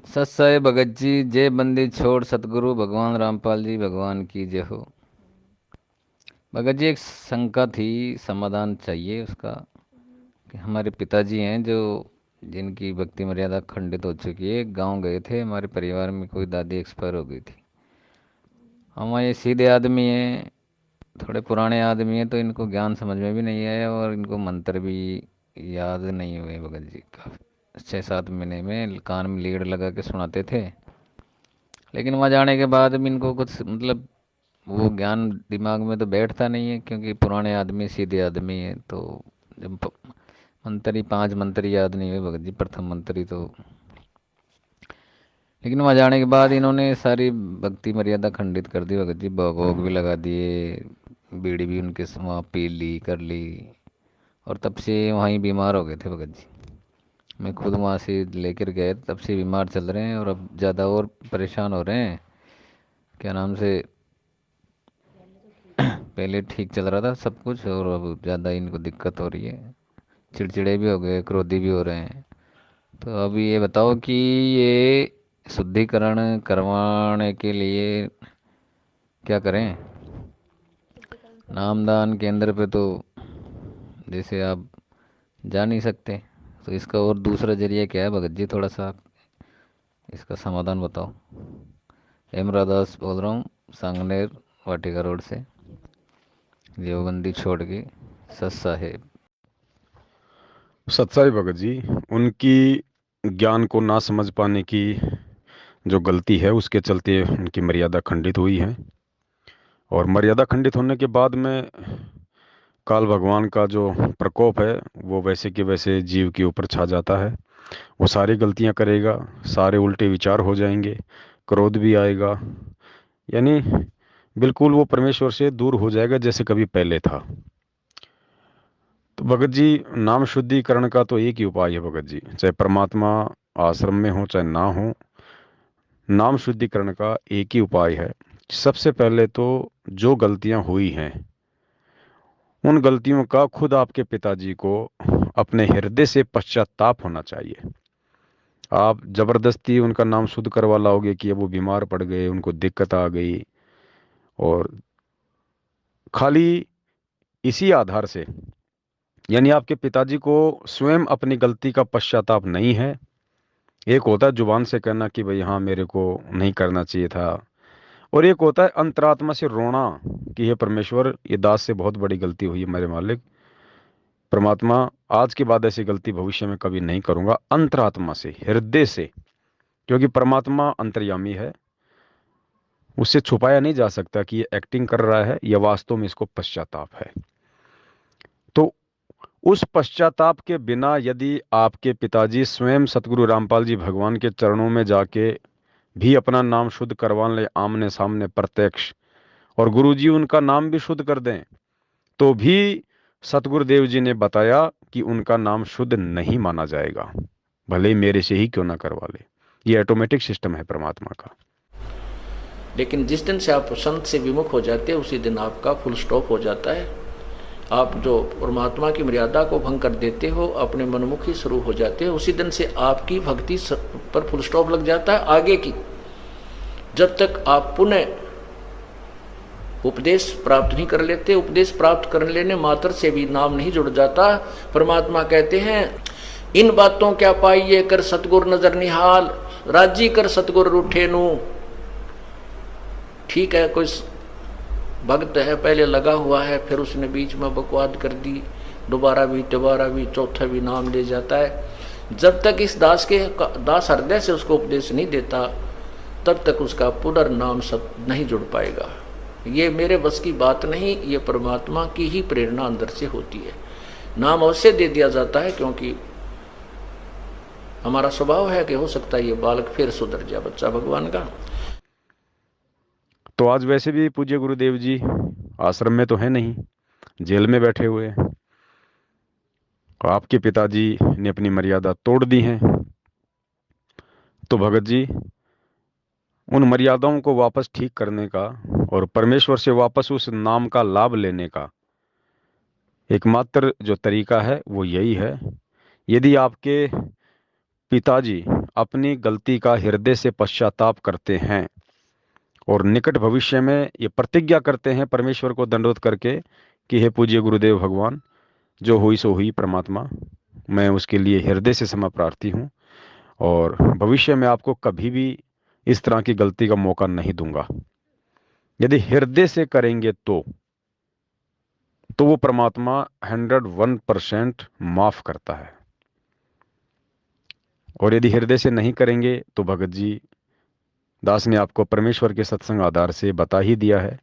सत्साई भगत जी, जय बंदी छोड़ सतगुरु भगवान रामपाल जी भगवान की जय हो। भगत जी, एक शंका थी, समाधान चाहिए उसका। कि हमारे पिताजी हैं जो जिनकी भक्ति मर्यादा खंडित हो चुकी है, गांव गए थे, हमारे परिवार में कोई दादी एक्सपायर हो गई थी। हम ये सीधे आदमी हैं, थोड़े पुराने आदमी हैं, तो इनको ज्ञान समझ में भी नहीं आया और इनको मंत्र भी याद नहीं हुए। भगत जी काफी 6-7 महीने में कान में लीड लगा के सुनाते थे, लेकिन वहाँ जाने के बाद भी इनको कुछ मतलब वो ज्ञान दिमाग में तो बैठता नहीं है, क्योंकि पुराने आदमी सीधे आदमी है। तो जब मंत्री 5 मंत्री याद नहीं हुए भगत जी, प्रथम मंत्री तो। लेकिन वहाँ जाने के बाद इन्होंने सारी भक्ति मर्यादा खंडित कर दी भगत जी, भोग भी लगा दिए, बीड़ी भी उनके वहाँ पी ली कर ली, और तब से वहीं बीमार हो गए थे भगत जी। मैं खुद वहाँ से लेकर गए, तब से बीमार चल रहे हैं, और अब ज़्यादा और परेशान हो रहे हैं। क्या नाम से, पहले ठीक चल रहा था सब कुछ, और अब ज़्यादा इनको दिक्कत हो रही है, चिड़चिड़े भी हो गए, क्रोधी भी हो रहे हैं। तो अब ये बताओ कि ये शुद्धिकरण करवाने के लिए क्या करें। नामदान केंद्र पे तो जैसे आप जा नहीं सकते, तो इसका और दूसरा जरिया क्या है भगत जी, थोड़ा सा आप इसका समाधान बताओ। हेमरा दास बोल रहा हूँ, सांगनेर वाटिका रोड से, देवबंदी छोड़ के सस्सा है। सत्साई भगत जी, उनकी ज्ञान को ना समझ पाने की जो गलती है उसके चलते उनकी मर्यादा खंडित हुई है। और मर्यादा खंडित होने के बाद में काल भगवान का जो प्रकोप है वो वैसे के वैसे जीव के ऊपर छा जाता है। वो सारी गलतियां करेगा, सारे उल्टे विचार हो जाएंगे, क्रोध भी आएगा, यानी बिल्कुल वो परमेश्वर से दूर हो जाएगा जैसे कभी पहले था। तो भगत जी, नाम शुद्धिकरण का तो एक ही उपाय है भगत जी, चाहे परमात्मा आश्रम में हो चाहे ना हो, नाम शुद्धिकरण का एक ही उपाय है। सबसे पहले तो जो गलतियां हुई हैं उन गलतियों का खुद आपके पिताजी को अपने हृदय से पश्चाताप होना चाहिए। आप जबरदस्ती उनका नाम शुद्ध करवा लाओगे कि अब वो बीमार पड़ गए, उनको दिक्कत आ गई, और खाली इसी आधार से, यानी आपके पिताजी को स्वयं अपनी गलती का पश्चाताप नहीं है। एक होता है जुबान से कहना कि भाई हाँ मेरे को नहीं करना चाहिए था, और एक होता है अंतरात्मा से रोना कि हे परमेश्वर, ये दास से बहुत बड़ी गलती हुई है मेरे मालिक, परमात्मा आज के बाद ऐसी गलती भविष्य में कभी नहीं करूंगा, अंतरात्मा से, हृदय से। क्योंकि परमात्मा अंतर्यामी है, उससे छुपाया नहीं जा सकता कि ये एक्टिंग कर रहा है या वास्तव में इसको पश्चाताप है। तो उस पश्चाताप के बिना यदि आपके पिताजी स्वयं सतगुरु रामपाल जी भगवान के चरणों में जाके भी अपना नाम शुद्ध करवा ले आमने सामने प्रत्यक्ष, और गुरुजी उनका नाम भी शुद्ध कर दें, तो भी सतगुरुदेव जी ने बताया कि उनका नाम शुद्ध नहीं माना जाएगा, भले ही मेरे से ही क्यों ना करवा ले। ये ऑटोमेटिक सिस्टम है परमात्मा का। लेकिन जिस दिन से आप संत से विमुख हो जाते हैं उसी दिन आपका फुल स्टॉप हो जाता है। आप जो परमात्मा की मर्यादा को भंग कर देते हो, अपने मनमुखी शुरू हो जाते हो, उसी दिन से आपकी भक्ति पर फुल स्टॉप लग जाता है आगे की। जब तक आप पुनः उपदेश प्राप्त नहीं कर लेते, उपदेश प्राप्त कर लेने मात्र से भी नाम नहीं जुड़ जाता। परमात्मा कहते हैं, इन बातों क्या पाइए कर सतगुर नजर निहाल, राजी कर सतगुर रूठे नू। ठीक है, कोई भक्त है, पहले लगा हुआ है, फिर उसने बीच में बकवाद कर दी, दोबारा भी चौथा भी नाम ले जाता है। जब तक इस दास हृदय से उसको उपदेश नहीं देता, तब तक उसका पुनर्नाम सब नहीं जुड़ पाएगा। ये मेरे बस की बात नहीं, ये परमात्मा की ही प्रेरणा अंदर से होती है। नाम अवश्य दे दिया जाता है, क्योंकि हमारा स्वभाव है कि हो सकता है ये बालक फिर सुधर जाए, बच्चा भगवान का। तो आज वैसे भी पूज्य गुरुदेव जी आश्रम में तो है नहीं, जेल में बैठे हुए हैं। आपके पिताजी ने अपनी मर्यादा तोड़ दी है, तो भगत जी उन मर्यादाओं को वापस ठीक करने का और परमेश्वर से वापस उस नाम का लाभ लेने का एकमात्र जो तरीका है वो यही है। यदि आपके पिताजी अपनी गलती का हृदय से पश्चाताप करते हैं और निकट भविष्य में ये प्रतिज्ञा करते हैं परमेश्वर को दंडवत करके कि हे पूज्य गुरुदेव भगवान, जो हुई सो हुई परमात्मा, मैं उसके लिए हृदय से क्षमा प्रार्थी हूँ और भविष्य में आपको कभी भी इस तरह की गलती का मौका नहीं दूंगा। यदि हृदय से करेंगे तो वो परमात्मा 101% माफ करता है, और यदि हृदय से नहीं करेंगे तो भगत जी दास ने आपको परमेश्वर के सत्संग आधार से बता ही दिया है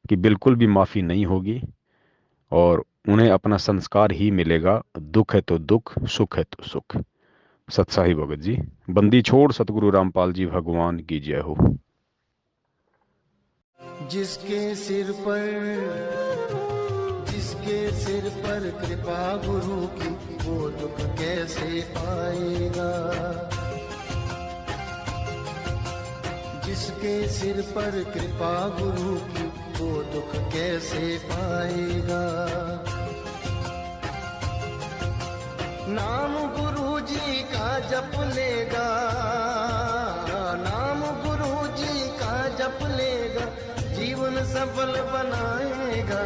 कि बिल्कुल भी माफी नहीं होगी और उन्हें अपना संस्कार ही मिलेगा। दुख है तो दुख, सुख है तो सुख। सत्साही भगत जी। बंदी छोड़ सतगुरु रामपाल जी भगवान की जय हो। जिसके सिर पर कृपा गुरु की, वो दुख कैसे पाएगा। जिसके सिर पर कृपा गुरु की, वो दुख कैसे पाएगा। नाम गुरु जी का जप लेगा, नाम गुरु जी का जप लेगा, जीवन सफल बनाएगा।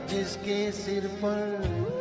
जिसके सिर पर